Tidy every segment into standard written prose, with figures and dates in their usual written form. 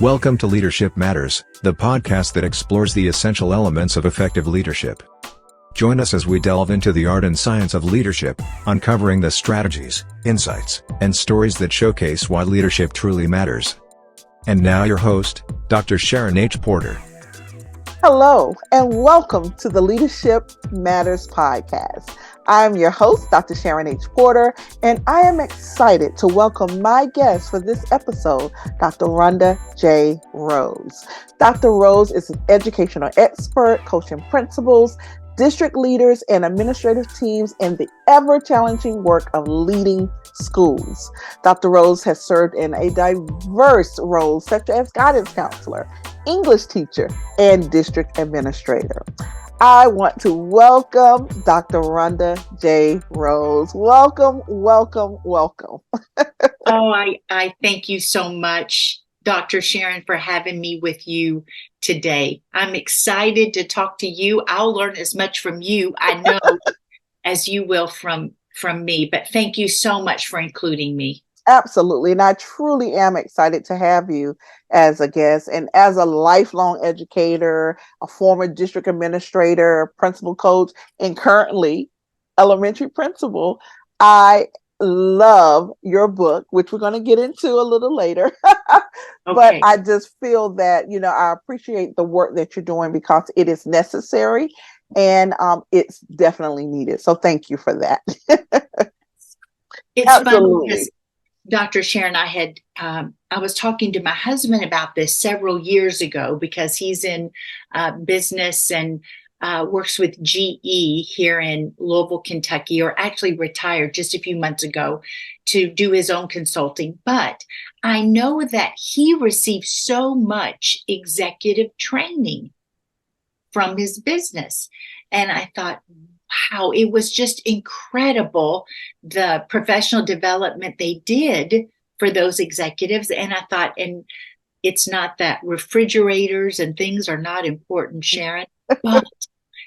Welcome to Leadership Matters, the podcast that explores the essential elements of effective leadership. Join us as we delve into the art and science of leadership, uncovering the strategies, insights, and stories that showcase why leadership truly matters. And now your host, Dr. Sharon H. Porter. Hello, and welcome to the Leadership Matters podcast. I'm your host, Dr. Sharon H. Porter, and I am excited to welcome my guest for this episode, Dr. Rhonda J. Roos. Dr. Roos is an educational expert, coaching principals, district leaders, and administrative teams in the ever-challenging work of leading schools. Dr. Roos has served in a diverse roles such as guidance counselor, English teacher, and district administrator. I want to welcome Dr. Rhonda J. Roos. Welcome, welcome, welcome. I thank you so much, Dr. Sharon, for having me with you today. I'm excited to talk to you. I'll learn as much from you, I know, as you will from me. But thank you so much for including me. Absolutely. And I truly am excited to have you as a guest. And as a lifelong educator, a former district administrator, principal coach, and currently elementary principal, I love your book, which we're going to get into a little later. But I just feel that, I appreciate the work that you're doing because it is necessary and it's definitely needed. So thank you for that. It's absolutely fun because Dr. Sharon, I was talking to my husband about this several years ago because he's in business and works with GE here in Louisville, Kentucky, or actually retired just a few months ago to do his own consulting. But I know that he received so much executive training from his business. And I thought, wow, it was just incredible, the professional development they did for those executives. And I thought, and it's not that refrigerators and things are not important, Sharon, but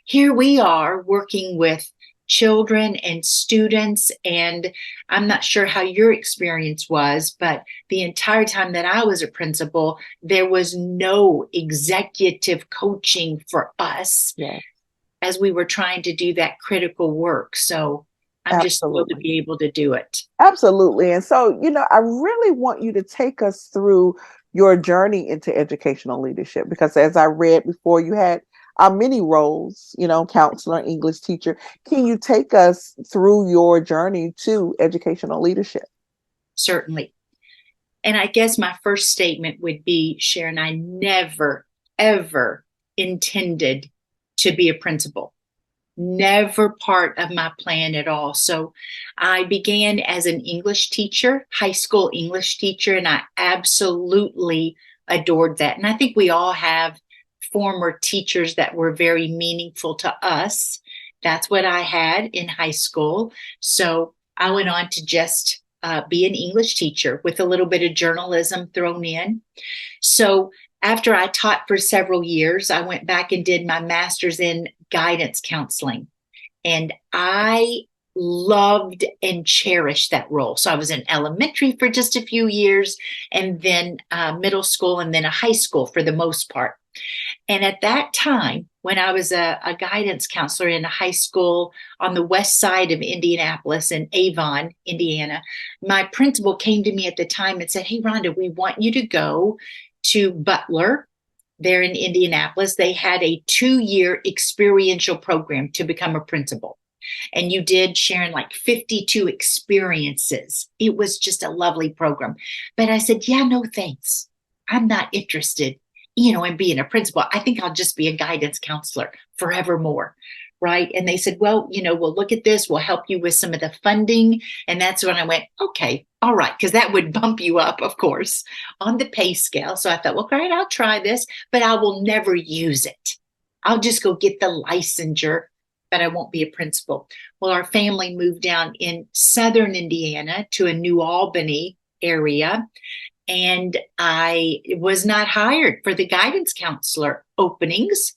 here we are working with children and students. And I'm not sure how your experience was, but the entire time that I was a principal, there was no executive coaching for us. Yeah. As we were trying to do that critical work. So I'm just thrilled to be able to do it. Absolutely. And so, I really want you to take us through your journey into educational leadership, because as I read before, you had many roles, counselor, English teacher. Can you take us through your journey to educational leadership? Certainly. And I guess my first statement would be, Sharon, I never, ever intended to be a principal. Never part of my plan at all. So I began as an English teacher, high school English teacher, and I absolutely adored that. And I think we all have former teachers that were very meaningful to us. That's what I had in high school. So I went on to just be an English teacher with a little bit of journalism thrown in. So after I taught for several years, I went back and did my master's in guidance counseling. And I loved and cherished that role. So I was in elementary for just a few years, and then middle school, and then a high school for the most part. And at that time, when I was a guidance counselor in a high school on the west side of Indianapolis in Avon, Indiana, my principal came to me at the time and said, "Hey, Rhonda, we want you to go to Butler there in Indianapolis. They had a 2-year experiential program to become a principal. And you did, Sharon, like 52 experiences. It was just a lovely program." But I said, "Yeah, no, thanks. I'm not interested, in being a principal. I think I'll just be a guidance counselor forevermore." Right. And they said, "Well, we'll look at this. We'll help you with some of the funding." And that's when I went, okay, all right. Because that would bump you up, of course, on the pay scale. So I thought, well, great, I'll try this, but I will never use it. I'll just go get the licensure, but I won't be a principal. Well, our family moved down in southern Indiana to a New Albany area. And I was not hired for the guidance counselor openings.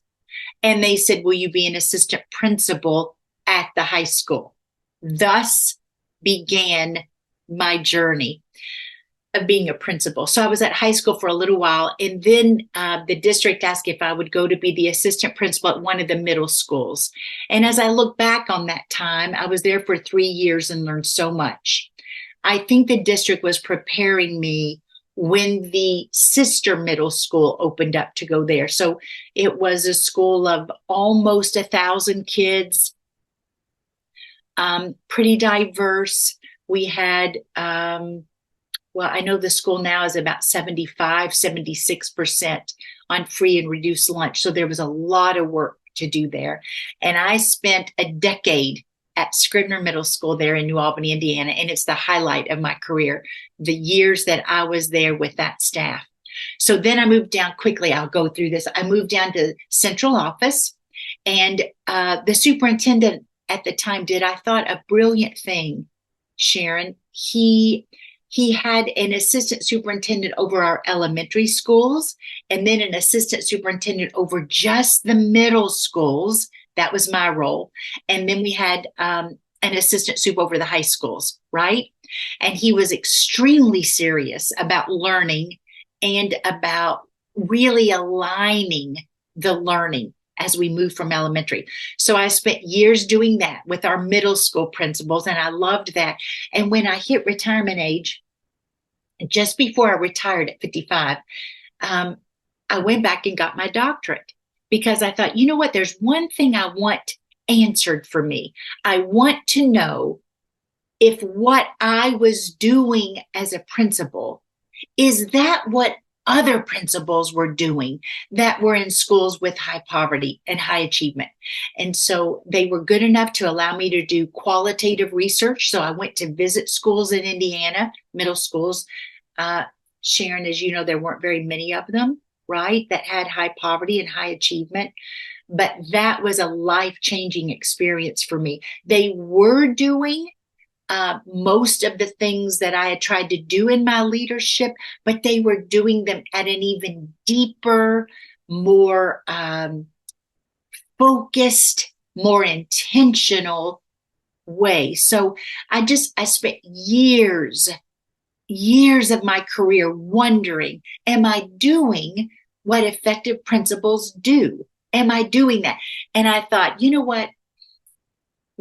And they said, "Will you be an assistant principal at the high school?" Thus began my journey. of being a principal. So I was at high school for a little while, and then the district asked if I would go to be the assistant principal at one of the middle schools. And as I look back on that time, I was there for 3 years and learned so much. I think the district was preparing me when the sister middle school opened up to go there. So it was a school of almost 1,000 kids, pretty diverse. We had, well, I know the school now is about 75, 76% on free and reduced lunch. So there was a lot of work to do there. And I spent a decade at Scribner Middle School there in New Albany, Indiana. And it's the highlight of my career, the years that I was there with that staff. So then I moved down quickly. I'll go through this. I moved down to central office, and the superintendent at the time did, I thought, a brilliant thing, Sharon. He had an assistant superintendent over our elementary schools, and then an assistant superintendent over just the middle schools. That was my role. And then we had an assistant soup over the high schools, right? And he was extremely serious about learning and about really aligning the learning as we move from elementary. So I spent years doing that with our middle school principals, and I loved that. And when I hit retirement age, just before I retired at 55, I went back and got my doctorate, because I thought, you know what, there's one thing I want answered for me. I want to know if what I was doing as a principal, is that what other principals were doing that were in schools with high poverty and high achievement. And so they were good enough to allow me to do qualitative research. So I went to visit schools in Indiana, middle schools. Sharon, as you know, there weren't very many of them, right, that had high poverty and high achievement. But that was a life-changing experience for me. They were doing most of the things that I had tried to do in my leadership, but they were doing them at an even deeper, more focused, more intentional way. So I spent years of my career wondering, am I doing what effective principals do? Am I doing that? And I thought, you know what?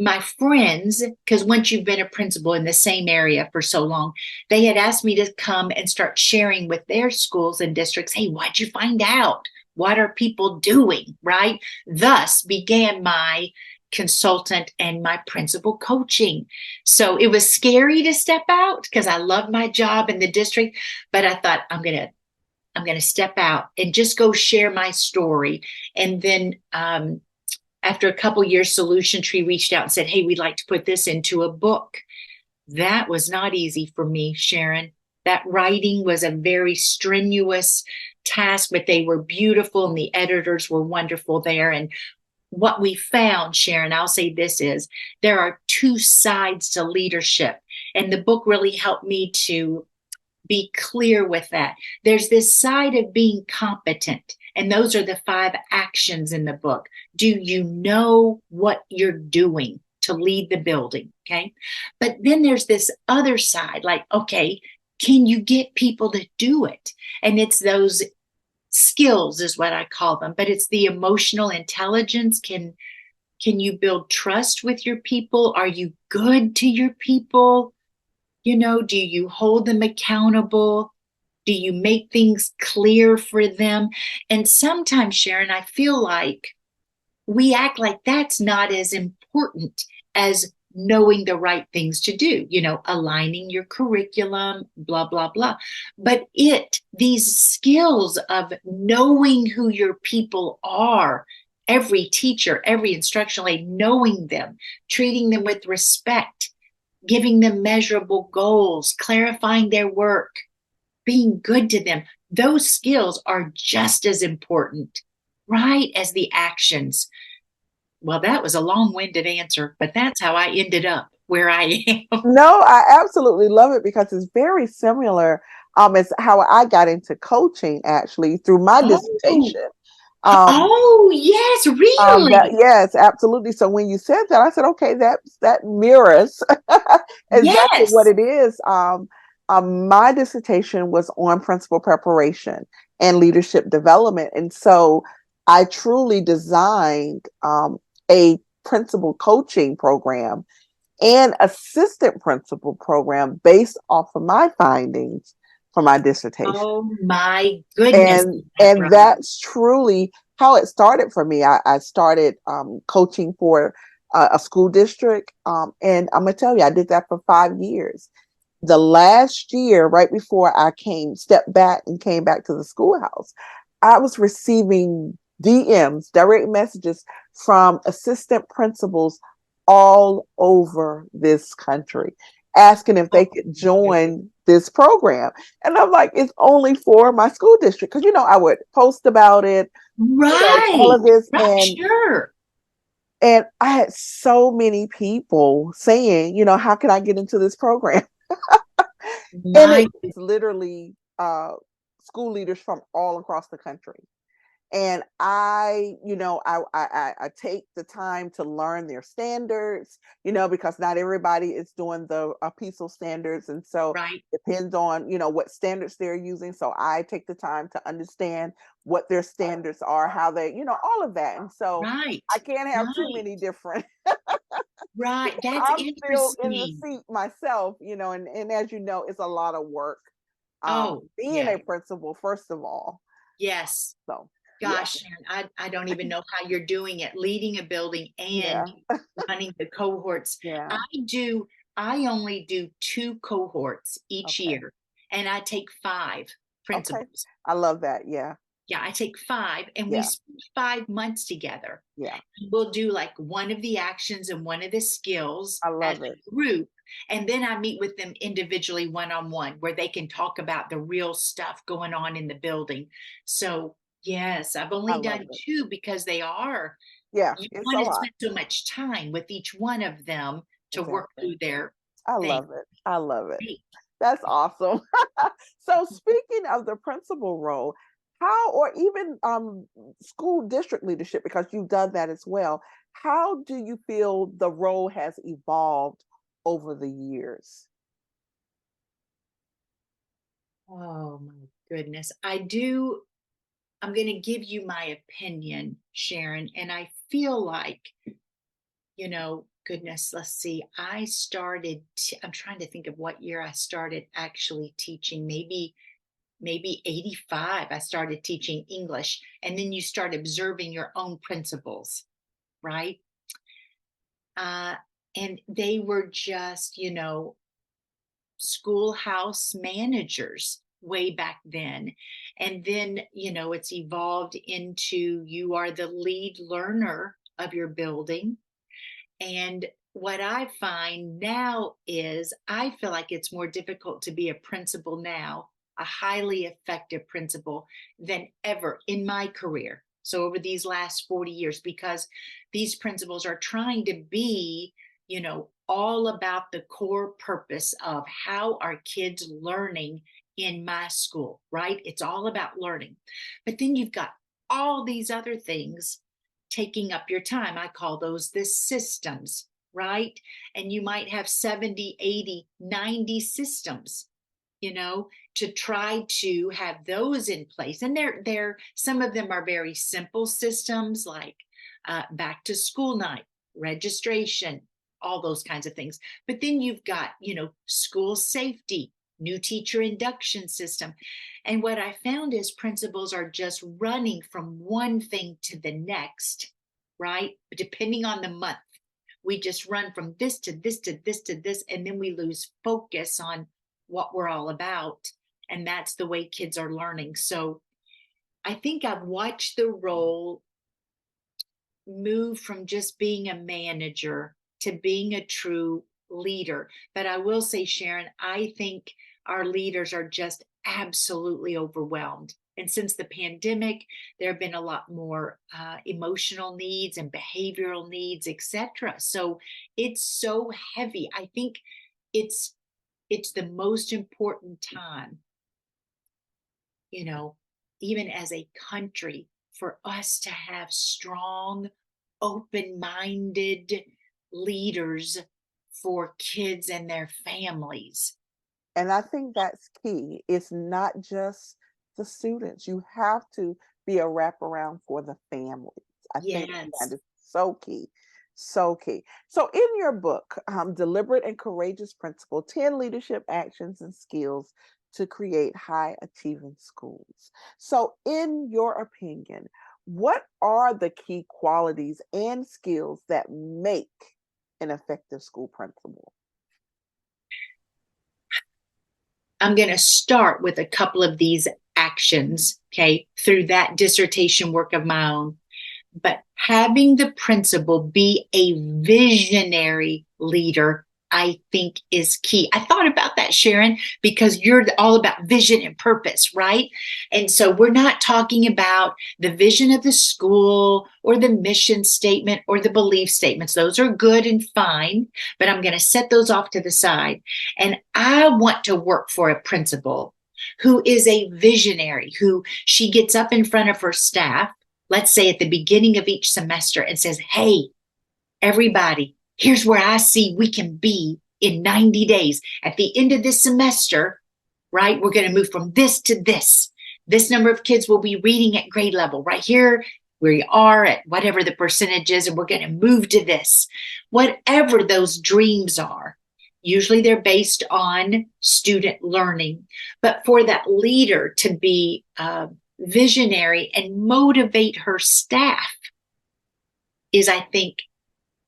My friends, because once you've been a principal in the same area for so long, they had asked me to come and start sharing with their schools and districts. Hey, what'd you find out? What are people doing? Right? Thus began my consultant and my principal coaching. So it was scary to step out because I love my job in the district, but I thought I'm going to step out and just go share my story. And then, after a couple years, Solution Tree reached out and said, hey, we'd like to put this into a book. That was not easy for me, Sharon. That writing was a very strenuous task, but they were beautiful and the editors were wonderful there. And what we found, Sharon, I'll say this is, there are two sides to leadership. And the book really helped me to be clear with that. There's this side of being competent. And those are the 5 actions in the book. Do you know what you're doing to lead the building? Okay. But then there's this other side, like, okay, can you get people to do it? And it's those skills is what I call them, but it's the emotional intelligence. Can you build trust with your people? Are you good to your people? You know, do you hold them accountable? Do you make things clear for them? And sometimes, Sharon, I feel like we act like that's not as important as knowing the right things to do, you know, aligning your curriculum, blah, blah, blah. But these skills of knowing who your people are, every teacher, every instructional aide, knowing them, treating them with respect, giving them measurable goals, clarifying their work, being good to them, those skills are just as important, right, as the actions. Well, that was a long-winded answer, but that's how I ended up where I am. No, I absolutely love it because it's very similar. It's how I got into coaching actually through my dissertation. Oh, yes, really? Yes, absolutely. So when you said that, I said, okay, that mirrors exactly what it is. My dissertation was on principal preparation and leadership development. And so I truly designed a principal coaching program and assistant principal program based off of my findings for my dissertation. Oh my goodness. And that's truly how it started for me. I started coaching for a school district, and I'm gonna tell you, I did that for 5 years. The last year, right before I stepped back and came back to the schoolhouse, I was receiving DMs, direct messages from assistant principals all over this country asking if they could join this program. And I'm like, it's only for my school district. Because, I would post about it, all Right. of this. Right, sure. And I had so many people saying, how can I get into this program? And it's literally school leaders from all across the country. And I take the time to learn their standards, because not everybody is doing the PESEL standards. And so Right. it depends on, what standards they're using. So I take the time to understand what their standards are, how they, all of that. And so Right. I can't have too many different. Right. That's I'm still in the interesting. seat myself, and as you know, it's a lot of work Oh, being yeah. a principal, first of all. Yes. So, yeah. Gosh, Sharon, I don't even know how you're doing it, leading a building Yeah. and running the cohorts. Yeah. I only do 2 cohorts each Okay. year, and I take 5 Okay. principals. I love that. Yeah. Yeah, I take 5, and we Yeah. spend 5 months together. Yeah. We'll do like one of the actions and one of the skills I as love it. a group. And then I meet with them individually one-on-one where they can talk about the real stuff going on in the building. So yes, I've I only love done it. 2 because Yeah. you It's a want to lot. spend so much time with each one of them to work Exactly. through their I thing. love it. I love it. Right. That's awesome. So speaking of the principal role, how, or even school district leadership, because you've done that as well, how do you feel the role has evolved over the years? Oh my goodness. I'm going to give you my opinion, Sharon, and I feel like, goodness, let's see. I'm trying to think of what year I started actually teaching. Maybe 85. I started teaching English, and then you start observing your own principles, right? Uh, and they were just, schoolhouse managers way back then. And then, it's evolved into you are the lead learner of your building. And what I find now is I feel like it's more difficult to be a principal now, a highly effective principal, than ever in my career. So over these last 40 years, because these principals are trying to be, all about the core purpose of how are kids learning in my school, right? It's all about learning. But then you've got all these other things taking up your time. I call those the systems, right? And you might have 70, 80, 90 systems, to try to have those in place. And they're some of them are very simple systems like back to school night, registration, all those kinds of things. But then you've got, school safety, new teacher induction system. And what I found is principals are just running from one thing to the next, right? Depending on the month, we just run from this to this to this to this, and then we lose focus on what we're all about. And that's the way kids are learning. So I think I've watched the role move from just being a manager to being a true leader. But I will say, Sharon, I think our leaders are just absolutely overwhelmed. And since the pandemic, there have been a lot more emotional needs and behavioral needs, etc. So it's so heavy. I think it's it's the most important time, you know, even as a country, for us to have strong, open minded leaders for kids and their families. And I think that's key. It's not just the students. You have to be a wraparound for the families. I think Yes. that is so key. So key. So in your book, Deliberate and Courageous Principle, 10 Leadership Actions and Skills to Create High Achieving Schools. So in your opinion, what are the key qualities and skills that make an effective school principal? I'm going to start with a couple of these actions, okay, through that dissertation work of my own. But having the principal be a visionary leader, I think is key. I thought about that, Sharon, because you're all about vision and purpose, right? And so we're not talking about the vision of the school or the mission statement or the belief statements. Those are good and fine, but I'm going to set those off to the side. And I want to work for a principal who is a visionary, who she gets up in front of her staff, let's say at the beginning of each semester, and says, hey, everybody, here's where I see we can be in 90 days. At the end of this semester, right, we're going to move from this to this. This number of kids will be reading at grade level. Right here, we are at whatever the percentage is, and we're going to move to this. Whatever those dreams are, usually they're based on student learning. But for that leader to be visionary and motivate her staff is, I think,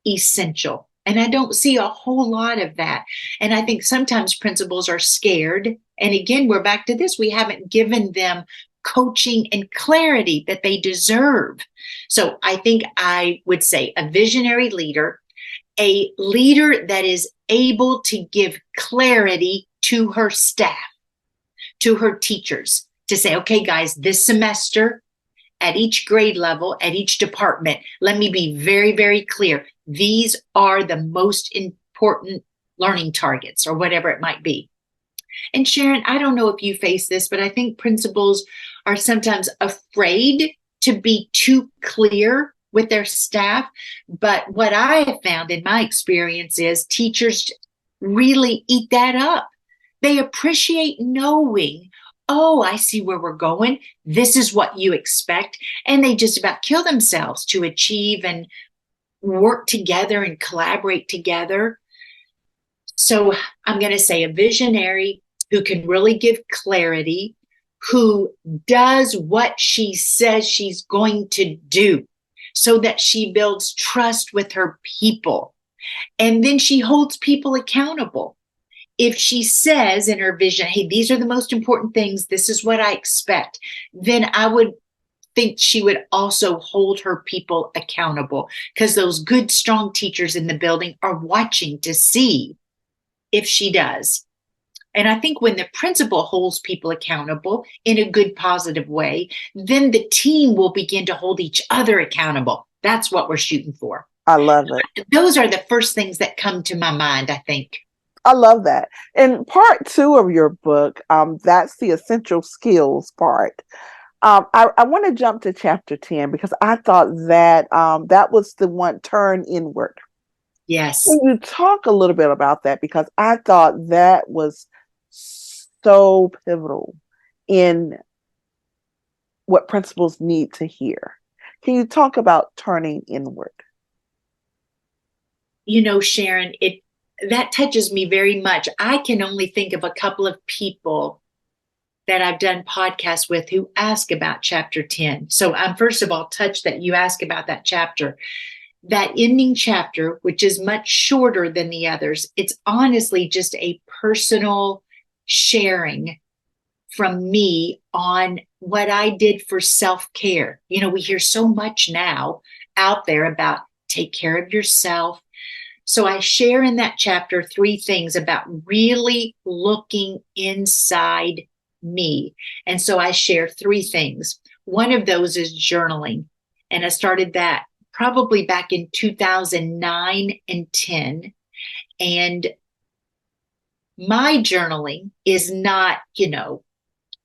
essential. And I don't see a whole lot of that. And I think sometimes principals are scared. And again, we're back to this. We haven't given them coaching and clarity that they deserve. So I think I would say a visionary leader, a leader that is able to give clarity to her staff, to her teachers, to say, okay, guys, this semester, at each grade level, at each department, let me be very, very clear. These are the most important learning targets, or whatever it might be. And Sharon, I don't know if you face this, but I think principals are sometimes afraid to be too clear with their staff. But what I have found in my experience is teachers really eat that up. They appreciate knowing, oh, I see where we're going. This is what you expect. And they just about kill themselves to achieve and work together and collaborate together. So I'm going to say a visionary who can really give clarity, who does what she says she's going to do so that she builds trust with her people. And then she holds people accountable. If she says in her vision, hey, these are the most important things, this is what I expect, then I would think she would also hold her people accountable, because those good, strong teachers in the building are watching to see if she does. And I think when the principal holds people accountable in a good, positive way, then the team will begin to hold each other accountable. That's what we're shooting for. I love it. Those are the first things that come to my mind, I think. I love that. In part 2 of your book, that's the essential skills part. I want to jump to chapter 10 because I thought that that was the one, turn inward. Yes. Can you talk a little bit about that? Because I thought that was so pivotal in what principals need to hear. Can you talk about turning inward? You know, Sharon, that touches me very much. I can only think of a couple of people that I've done podcasts with who ask about chapter 10. So I'm first of all touched that you ask about that chapter. That ending chapter, which is much shorter than the others, it's honestly just a personal sharing from me on what I did for self-care. You know, we hear so much now out there about take care of yourself. So I share in that chapter 3 things about really looking inside me. And so I share 3 things. One of those is journaling. And I started that probably back in 2009 and 10. And my journaling is not,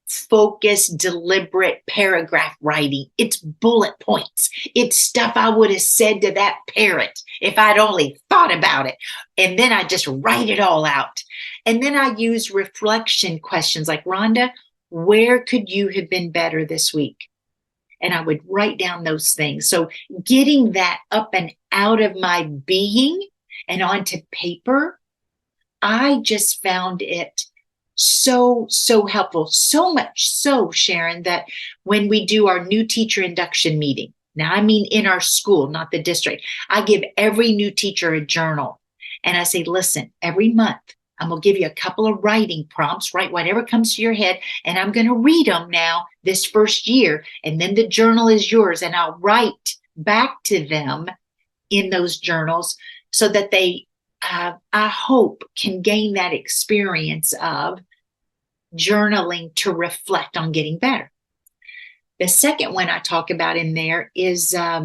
focused, deliberate paragraph writing. It's bullet points. It's stuff I would have said to that parent if I'd only thought about it. And then I just write it all out. And then I use reflection questions like, Rhonda, where could you have been better this week? And I would write down those things. So getting that up and out of my being and onto paper, I just found it so helpful. So much so, Sharon, that when we do our new teacher induction meeting, now I mean in our school, not the district, I give every new teacher a journal. And I say, listen, every month, I'm going to give you a couple of writing prompts, write whatever comes to your head, and I'm going to read them now this first year. And then the journal is yours. And I'll write back to them in those journals so that they, I hope, can gain that experience of journaling to reflect on getting better. The second one I talk about in there is, I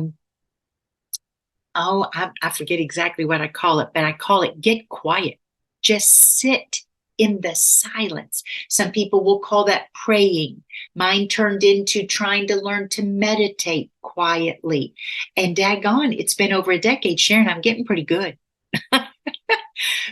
forget exactly what I call it, but I call it get quiet. Just sit in the silence. Some people will call that praying. Mine turned into trying to learn to meditate quietly. And daggone, it's been over a decade, Sharon, I'm getting pretty good.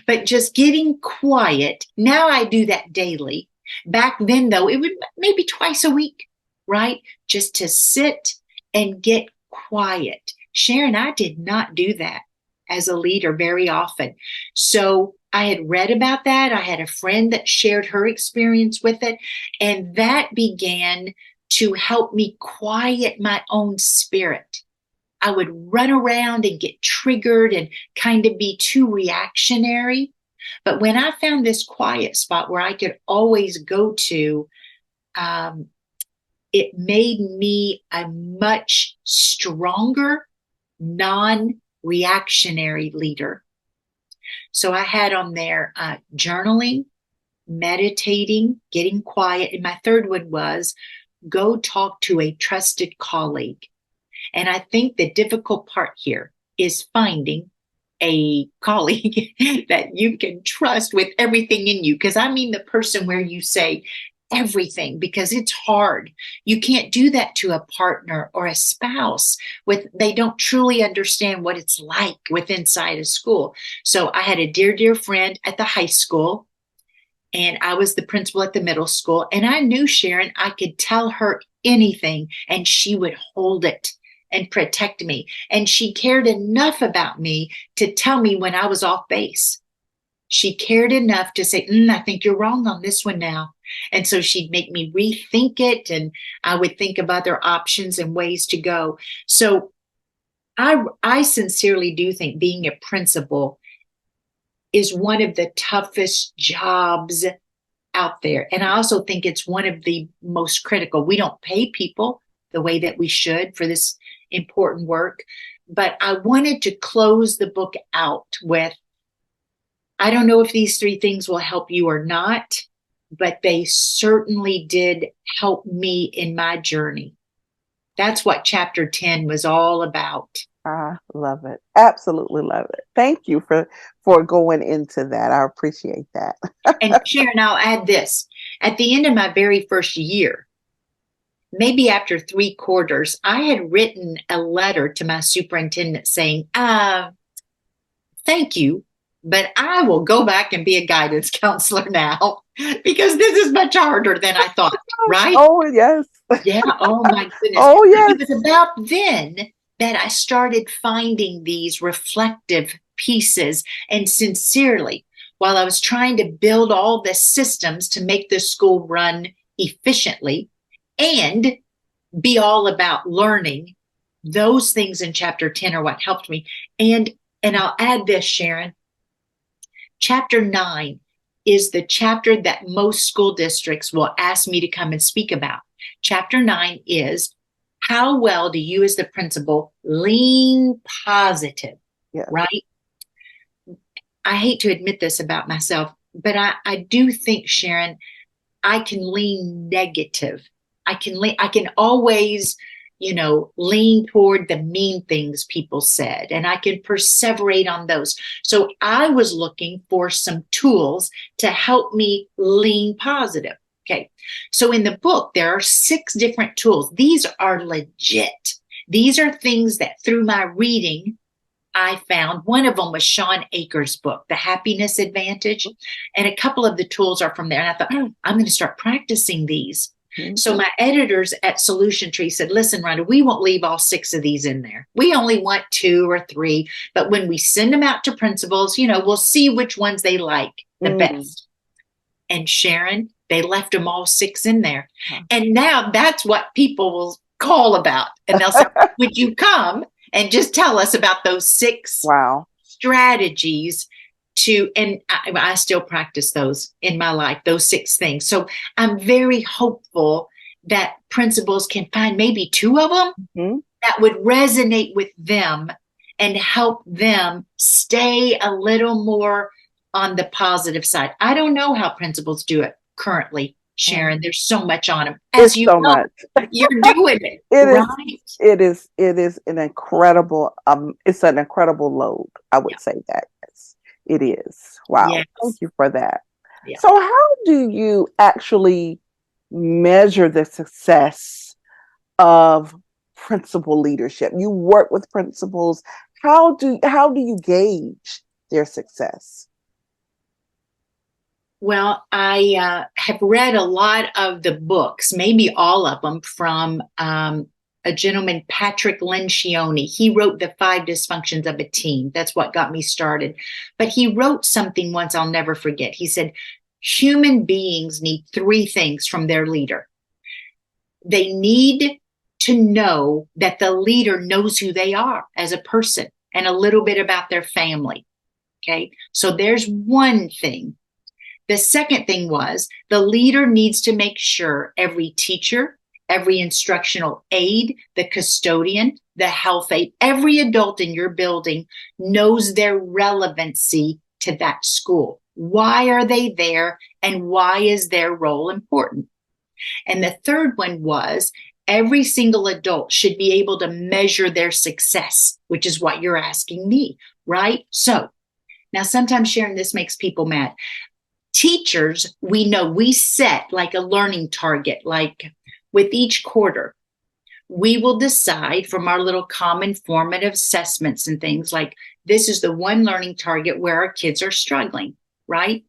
But just getting quiet. Now I do that daily. Back then, though, it would maybe twice a week, right? Just to sit and get quiet. Sharon, I did not do that as a leader very often. So I had read about that. I had a friend that shared her experience with it. And that began to help me quiet my own spirit. I would run around and get triggered and kind of be too reactionary. But when I found this quiet spot where I could always go to, it made me a much stronger, non-reactionary leader. So I had on there journaling, meditating, getting quiet. And my third one was go talk to a trusted colleague. And I think the difficult part here is finding a colleague that you can trust with everything in you. Because I mean the person where you say everything, because it's hard. You can't do that to a partner or a spouse they don't truly understand what it's like inside a school. So I had a dear friend at the high school, and I was the principal at the middle school. And I knew, Sharon, I could tell her anything and she would hold it and protect me. And she cared enough about me to tell me when I was off base. She cared enough to say, I think you're wrong on this one now. And so she'd make me rethink it, and I would think of other options and ways to go. So I sincerely do think being a principal is one of the toughest jobs out there. And I also think it's one of the most critical. We don't pay people the way that we should for this important work. But I wanted to close the book out with, I don't know if these three things will help you or not, but they certainly did help me in my journey. That's what chapter 10 was all about. I love it. Absolutely love it. Thank you for going into that. I appreciate that. And Sharon, I'll add this. At the end of my very first year, maybe after 3 quarters, I had written a letter to my superintendent saying, thank you, but I will go back and be a guidance counselor now because this is much harder than I thought, right? Oh, yes. Yeah. Oh, my goodness. Oh, yes. It was about then that I started finding these reflective pieces. And sincerely, while I was trying to build all the systems to make the school run efficiently and be all about learning, those things in chapter 10 are what helped me. And I'll add this, Sharon. Chapter 9 is the chapter that most school districts will ask me to come and speak about. Chapter 9 is how well do you as the principal lean positive, right? I hate to admit this about myself, but I do think, Sharon, I can lean negative. I can always, lean toward the mean things people said, and I can perseverate on those. So I was looking for some tools to help me lean positive. Okay. So in the book, there are 6 different tools. These are legit. These are things that through my reading, I found. One of them was Sean Akers' book, The Happiness Advantage. And a couple of the tools are from there. And I thought, I'm going to start practicing these. Mm-hmm. So my editors at Solution Tree said, listen, Rhonda, we won't leave all 6 of these in there. We only want 2 or 3. But when we send them out to principals, we'll see which ones they like the best. And Sharon, they left them all 6 in there. And now that's what people will call about. And they'll say, would you come and just tell us about those 6 strategies and I still practice those in my life, those 6 things. So I'm very hopeful that principals can find maybe 2 of them that would resonate with them and help them stay a little more on the positive side. I don't know how principals do it currently, Sharon. There's so much on them. As you know, much. You're doing it. It is an incredible, it's an incredible load. I would say that. Yes, it is. Wow. Yes. Thank you for that. Yeah. So how do you actually measure the success of principal leadership? You work with principals. How do you gauge their success? Well, I have read a lot of the books, maybe all of them, from a gentleman, Patrick Lencioni. He wrote The 5 Dysfunctions of a Team. That's what got me started. But he wrote something once I'll never forget. He said, human beings need 3 things from their leader. They need to know that the leader knows who they are as a person and a little bit about their family. Okay, so there's one thing. The second thing was the leader needs to make sure every teacher, every instructional aide, the custodian, the health aide, every adult in your building knows their relevancy to that school. Why are they there and why is their role important? And the third one was every single adult should be able to measure their success, which is what you're asking me, right? So now sometimes, Sharon, this makes people mad. Teachers, we know we set like a learning target, like with each quarter, we will decide from our little common formative assessments and things like this is the one learning target where our kids are struggling, right?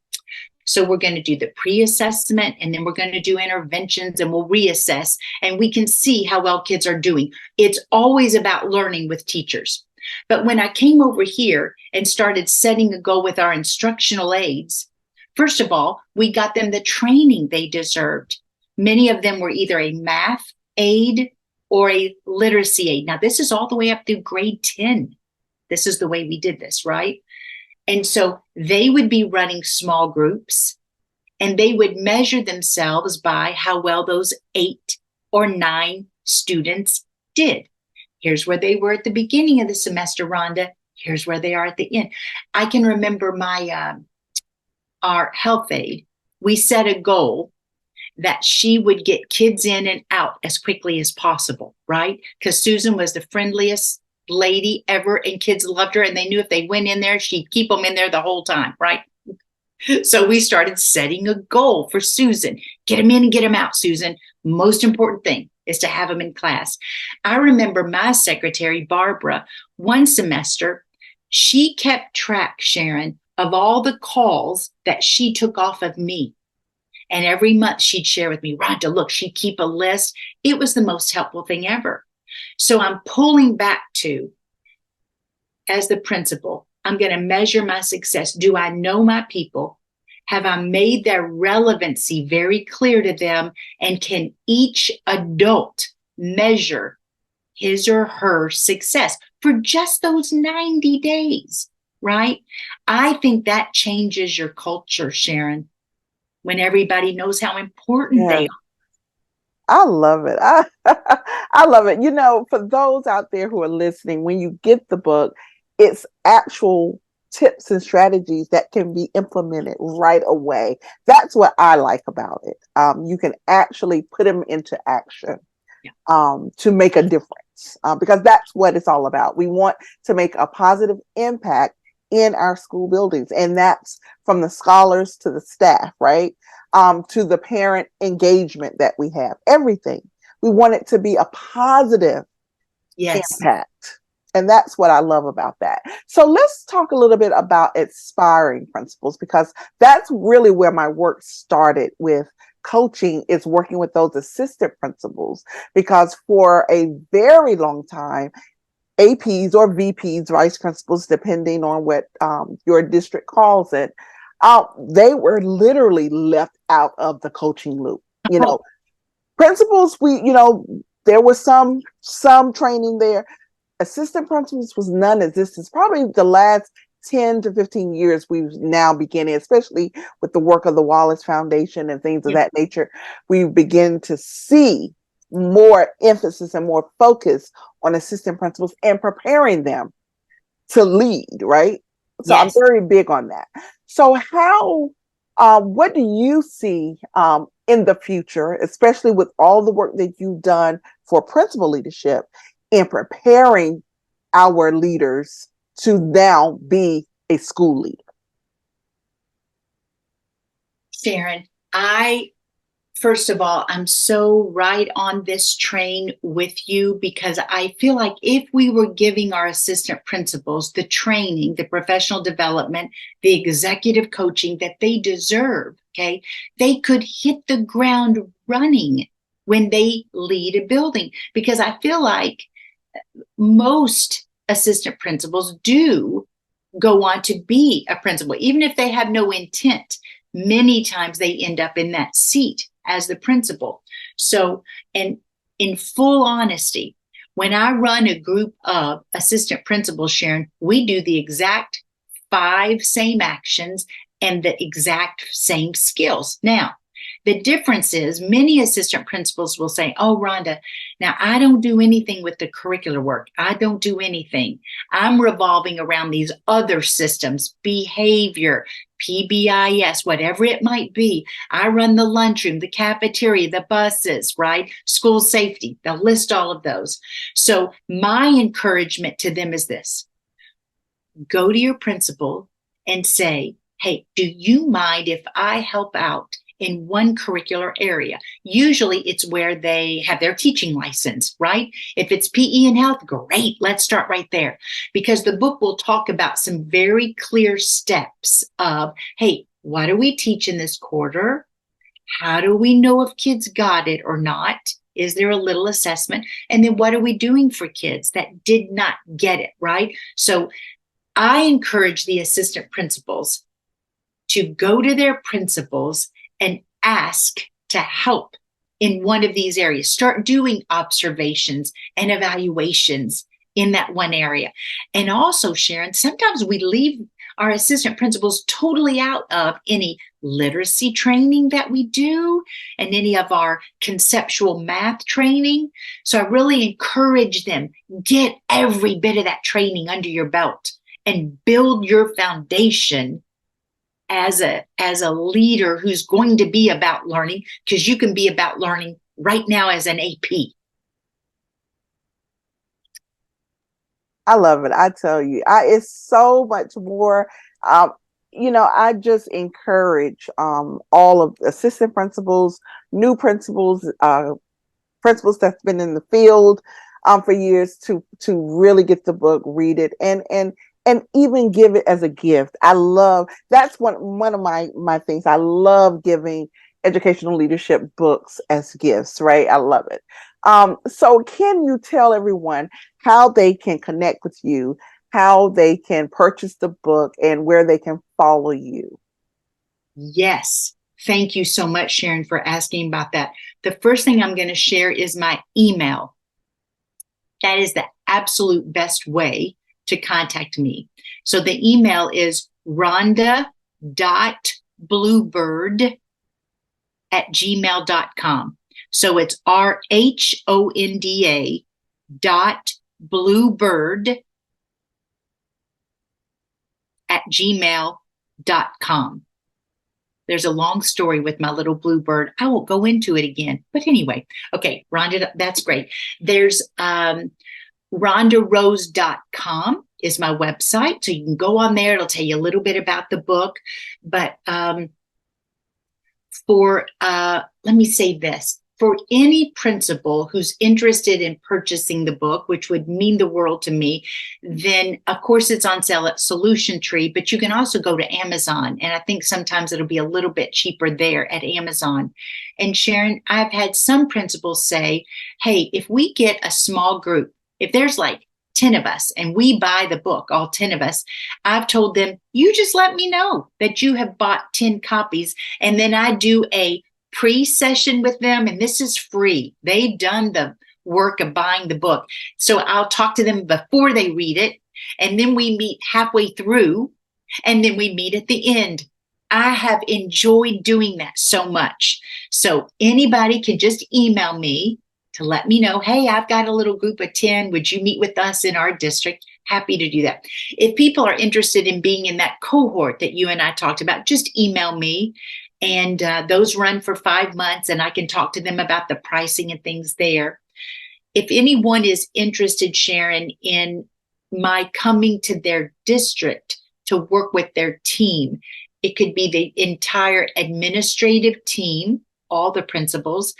So we're going to do the pre-assessment and then we're going to do interventions and we'll reassess and we can see how well kids are doing. It's always about learning with teachers. But when I came over here and started setting a goal with our instructional aides, first of all, we got them the training they deserved. Many of them were either a math aide or a literacy aide. Now, this is all the way up through grade 10. This is the way we did this, right? And so they would be running small groups and they would measure themselves by how well those 8 or 9 students did. Here's where they were at the beginning of the semester, Rhonda. Here's where they are at the end. I can remember our health aide, we set a goal that she would get kids in and out as quickly as possible, right? Because Susan was the friendliest lady ever and kids loved her and they knew if they went in there, she'd keep them in there the whole time, right? So we started setting a goal for Susan. Get them in and get them out, Susan. Most important thing is to have them in class. I remember my secretary, Barbara, one semester, she kept track, Sharon, of all the calls that she took off of me. And every month she'd share with me, Rhonda, look, she'd keep a list. It was the most helpful thing ever. So I'm pulling back to, as the principal, I'm going to measure my success. Do I know my people? Have I made their relevancy very clear to them? And can each adult measure his or her success for just those 90 days? Right? I think that changes your culture, Sharon, when everybody knows how important they are. I love it. I love it. You know, for those out there who are listening, when you get the book, it's actual tips and strategies that can be implemented right away. That's what I like about it. You can actually put them into action to make a difference because that's what it's all about. We want to make a positive impact in our school buildings. And that's from the scholars to the staff, right? To the parent engagement that we have, everything. We want it to be a positive impact. And that's what I love about that. So let's talk a little bit about aspiring principals, because that's really where my work started with coaching, is working with those assistant principals, because for a very long time, APs or VPs, vice principals, depending on what your district calls it, they were literally left out of the coaching loop. You know, principals, there was some training there. Assistant principals was non-existent. Probably the last 10 to 15 years we've now beginning, especially with the work of the Wallace Foundation and things of that nature, we begin to see more emphasis and more focus on assistant principals and preparing them to lead, right? So I'm very big on that. So what do you see in the future, especially with all the work that you've done for principal leadership in preparing our leaders to now be a school leader? Sharon, first of all, I'm so right on this train with you, because I feel like if we were giving our assistant principals the training, the professional development, the executive coaching that they deserve, okay, they could hit the ground running when they lead a building. Because I feel like most assistant principals do go on to be a principal, even if they have no intent. Many times they end up in that seat as the principal. So, and in full honesty, when I run a group of assistant principals, Sharon, we do the exact 5 same actions and the exact same skills. Now, the difference is many assistant principals will say, oh, Rhonda, now I don't do anything with the curricular work. I don't do anything. I'm revolving around these other systems, behavior, PBIS, whatever it might be. I run the lunchroom, the cafeteria, the buses, right? School safety. They'll list all of those. So my encouragement to them is this: go to your principal and say, hey, do you mind if I help out in one curricular area? Usually it's where they have their teaching license, right? If it's PE and health, great. Let's start right there, because the book will talk about some very clear steps of, hey, what do we teach in this quarter? How do we know if kids got it or not? Is there a little assessment? And then what are we doing for kids that did not get it, right? So I encourage the assistant principals to go to their principals and ask to help in one of these areas. Start doing observations and evaluations in that one area. And also, Sharon, sometimes we leave our assistant principals totally out of any literacy training that we do and any of our conceptual math training. So I really encourage them, get every bit of that training under your belt and build your foundation as a leader who's going to be about learning, because you can be about learning right now as an AP. I love it. I tell you, it's so much more. I just encourage all of assistant principals, new principals, principals that's been in the field for years to really get the book, read it, and even give it as a gift. That's one of my things. I love giving educational leadership books as gifts, right? I love it. So can you tell everyone how they can connect with you, how they can purchase the book, and where they can follow you? Yes. Thank you so much, Sharon, for asking about that. The first thing I'm going to share is my email. That is the absolute best way to contact me. So the email is rhonda.bluebird@gmail.com. So it's RHONDA.bluebird@gmail.com. There's a long story with my little bluebird. I won't go into it again. But anyway, okay, Rhonda, that's great. There's RhondaRose.com is my website. So you can go on there. It'll tell you a little bit about the book. But let me say this. For any principal who's interested in purchasing the book, which would mean the world to me, then of course it's on sale at Solution Tree, but you can also go to Amazon. And I think sometimes it'll be a little bit cheaper there at Amazon. And Sharon, I've had some principals say, hey, if we get a small group, if there's like 10 of us and we buy the book, all 10 of us, I've told them, you just let me know that you have bought 10 copies. And then I do a pre-session with them, and this is free. They've done the work of buying the book. So I'll talk to them before they read it, and then we meet halfway through, and then we meet at the end. I have enjoyed doing that so much. So anybody can just email me to let me know, hey, I've got a little group of 10. Would you meet with us in our district? Happy to do that. If people are interested in being in that cohort that you and I talked about, just email me. And those run for 5 months, and I can talk to them about the pricing and things there. If anyone is interested, Sharon, in my coming to their district to work with their team, it could be the entire administrative team, all the principals.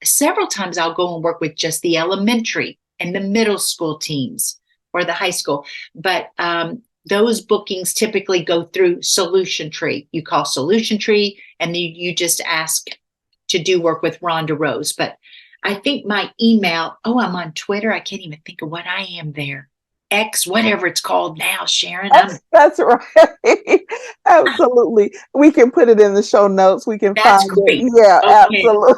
Several times I'll go and work with just the elementary and the middle school teams or the high school. But those bookings typically go through Solution Tree. You call Solution Tree, and then you just ask to do work with Rhonda Rose. But I think my email, I'm on Twitter. I can't even think of what I am there. X, whatever it's called now, Sharon. That's right. Absolutely. We can put it in the show notes. We can find great. it. Yeah, Okay. absolutely.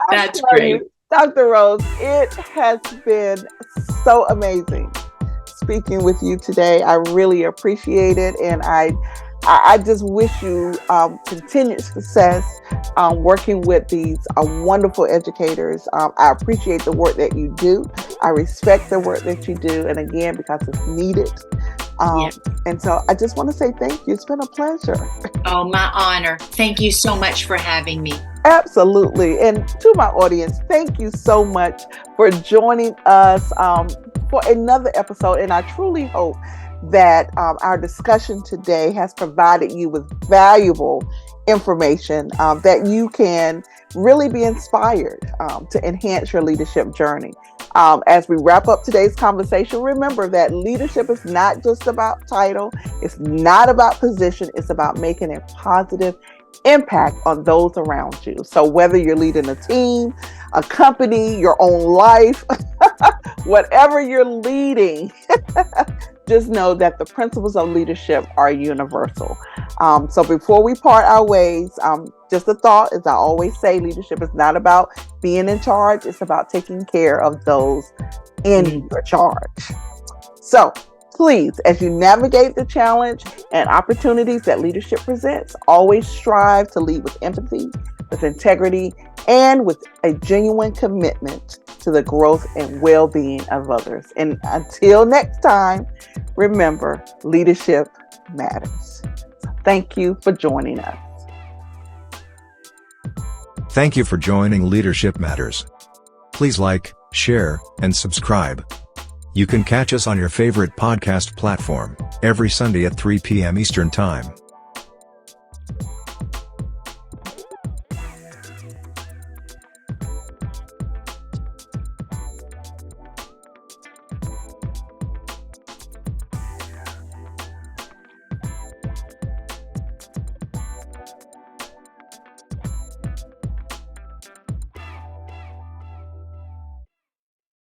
That's great. Dr. Rose, it has been so amazing speaking with you today. I really appreciate it, and I just wish you continued success working with these wonderful educators. I appreciate the work that you do. I respect the work that you do, and again, because it's needed. And so I just want to say thank you. It's been a pleasure. Oh, my honor. Thank you so much for having me. Absolutely. And to my audience, thank you so much for joining us for another episode. And I truly hope that our discussion today has provided you with valuable information that you can really be inspired to enhance your leadership journey. As we wrap up today's conversation, remember that leadership is not just about title. It's not about position. It's about making a positive impact on those around you. So whether you're leading a team, a company, your own life, whatever you're leading, just know that the principles of leadership are universal. So before we part our ways, just a thought, as I always say, leadership is not about being in charge. It's about taking care of those in your charge. So please, as you navigate the challenge and opportunities that leadership presents, always strive to lead with empathy, with integrity, and with a genuine commitment to the growth and well-being of others. And until next time, remember, leadership matters. So thank you for joining us. Thank you for joining Leadership Matters. Please like, share, and subscribe. You can catch us on your favorite podcast platform every Sunday at 3 p.m. Eastern Time.